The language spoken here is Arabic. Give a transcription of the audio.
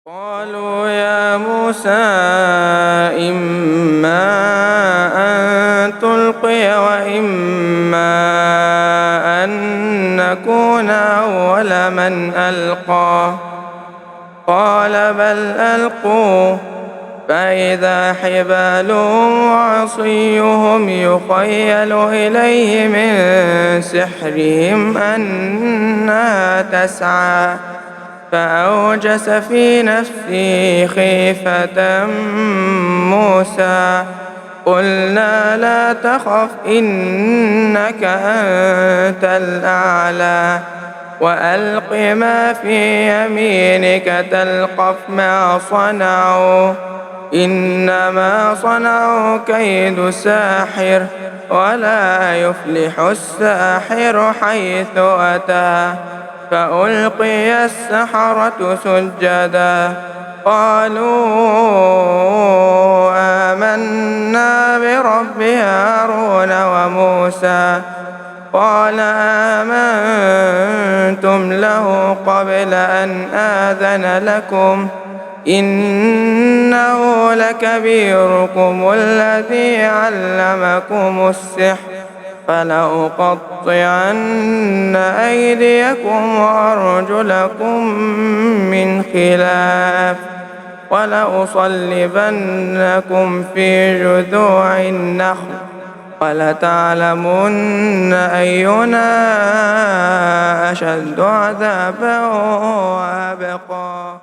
قالوا يا موسى إما أن تلقي وإما أن نكون أول من ألقى قال بل ألقوا فإذا حبالهم وعصيهم يخيل إليه من سحرهم أنها تسعى فأوجس في نفسه خيفة موسى قلنا لا تخف إنك أنت الأعلى وألق ما في يمينك تلقف ما صنعوا إنما صنعوا كيد ساحر ولا يفلح الساحر حيث أتى فألقي السحرة سجدا قالوا آمنا برب هارون وموسى قال آمنتم له قبل أن آذن لكم إنه لكبيركم الذي علمكم السحر فلأقطعن أيديكم وأرجلكم من خلاف ولأصلبنكم في جذوع النخل ولتعلمن أينا أشد عذابا وأبقى